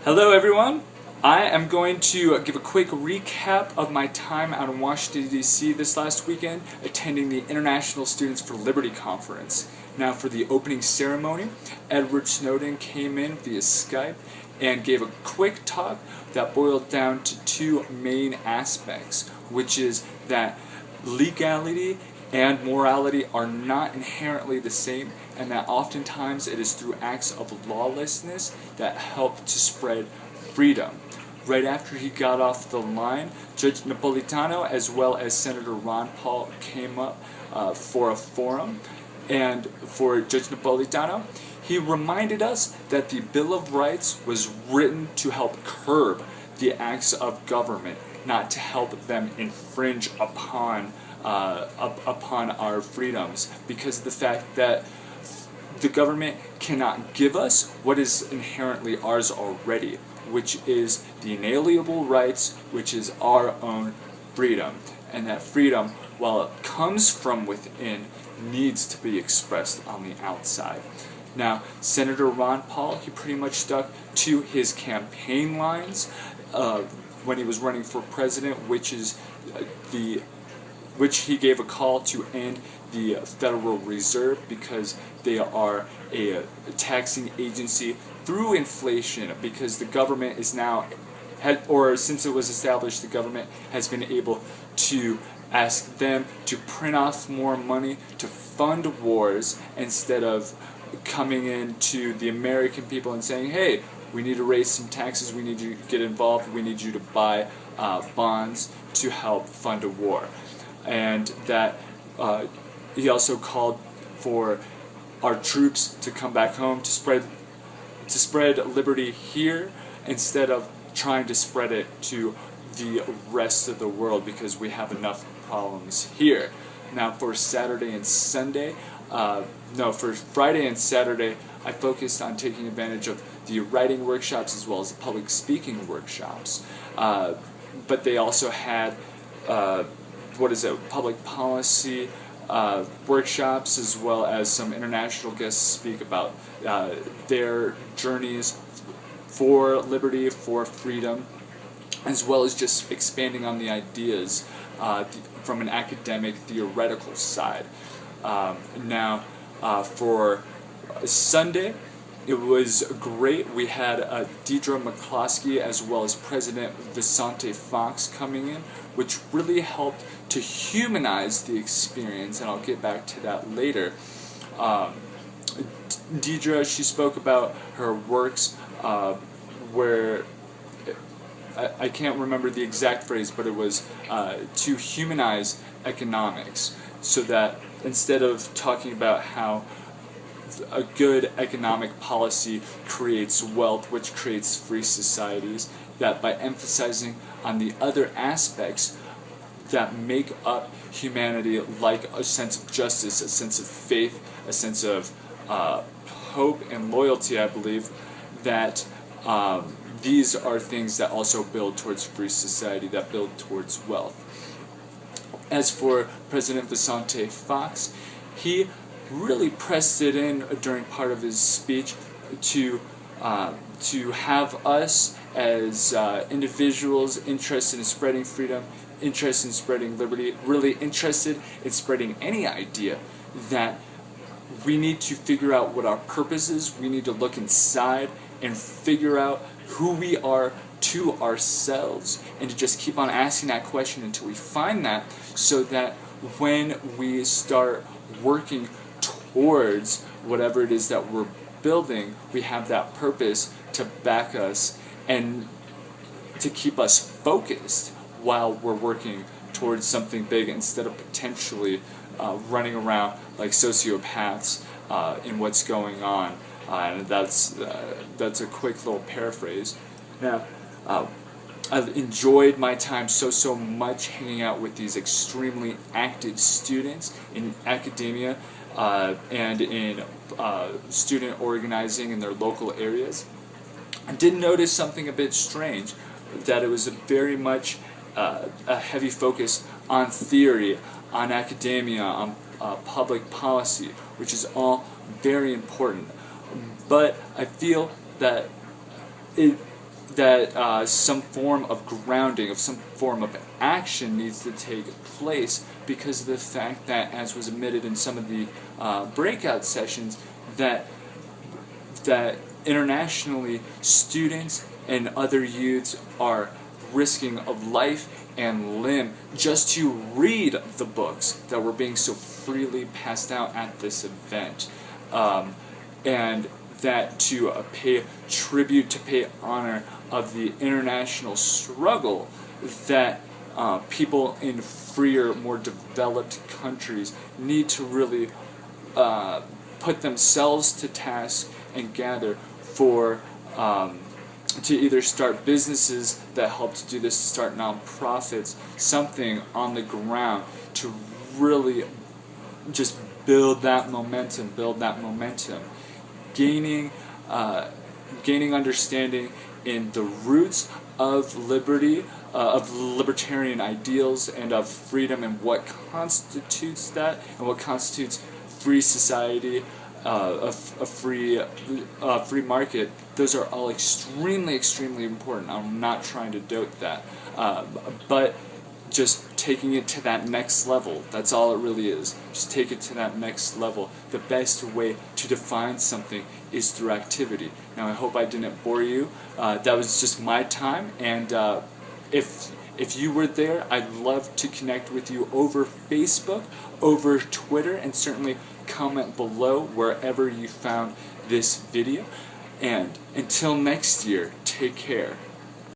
Hello everyone. I am going to give a quick recap of my time out in Washington, D.C. this last weekend attending the International Students for Liberty Conference. Now for the opening ceremony, Edward Snowden came in via Skype and gave a quick talk that boiled down to two main aspects, which is that legality and morality are not inherently the same, and that oftentimes it is through acts of lawlessness that help to spread freedom. Right after he got off the line, Judge Napolitano as well as Senator Ron Paul came up for a forum, and for Judge Napolitano, he reminded us that the Bill of Rights was written to help curb the acts of government, not to help them infringe upon our freedoms, because of the fact that the government cannot give us what is inherently ours already, which is the inalienable rights, which is our own freedom. And that freedom, while it comes from within, needs to be expressed on the outside. Now, Senator Ron Paul, he pretty much stuck to his campaign lines when he was running for president, which he gave a call to end the Federal Reserve because they are a taxing agency through inflation, because the government is now, since it was established, the government has been able to ask them to print off more money to fund wars instead of coming into the American people and saying, hey, we need to raise some taxes, we need you to get involved, we need you to buy bonds to help fund a war. And that he also called for our troops to come back home to spread liberty here instead of trying to spread it to the rest of the world, because we have enough problems here. Now for Saturday and Sunday, for Friday and Saturday, I focused on taking advantage of the writing workshops as well as the public speaking workshops. But they also had public policy workshops, as well as some international guests speak about their journeys for liberty, for freedom, as well as just expanding on the ideas from an academic, theoretical side. For Sunday, it was great. We had Deidre McCloskey as well as President Vicente Fox coming in, which really helped to humanize the experience, and I'll get back to that later. Deidre, she spoke about her works where, I can't remember the exact phrase, but it was to humanize economics, so that instead of talking about how a good economic policy creates wealth, which creates free societies, that by emphasizing on the other aspects that make up humanity, like a sense of justice, a sense of faith, a sense of hope and loyalty, I believe, that these are things that also build towards free society, that build towards wealth. As for President Vicente Fox, he really pressed it in during part of his speech to have us as individuals interested in spreading freedom, interested in spreading liberty, really interested in spreading any idea, that we need to figure out what our purpose is. We need to look inside and figure out who we are to ourselves, and to just keep on asking that question until we find that, so that when we start working towards whatever it is that we're building, we have that purpose to back us and to keep us focused while we're working towards something big, instead of potentially running around like sociopaths in what's going on. And that's a quick little paraphrase. Now, I've enjoyed my time so much hanging out with these extremely active students in academia and in student organizing in their local areas. I did notice something a bit strange, that it was very much a heavy focus on theory, on academia, on public policy, which is all very important. But I feel that some form of grounding, of some form of action needs to take place, because of the fact that, as was admitted in some of the breakout sessions, that internationally students and other youths are risking of life and limb just to read the books that were being so freely passed out at this event. And that to pay tribute, to pay honor of the international struggle that people in freer, more developed countries need to really put themselves to task and gather for to either start businesses that help to do this, to start nonprofits, something on the ground to really just build that momentum, gaining understanding in the roots of liberty, of libertarian ideals, and of freedom, and what constitutes that, and what constitutes free society, a free market. Those are all extremely important. I'm not trying to dote that, but just taking it to that next level. That's all it really is. Just take it to that next level. The best way to define something is through activity. Now, I hope I didn't bore you. That was just my time, and if you were there, I'd love to connect with you over Facebook, over Twitter, and certainly comment below wherever you found this video. And until next year, take care.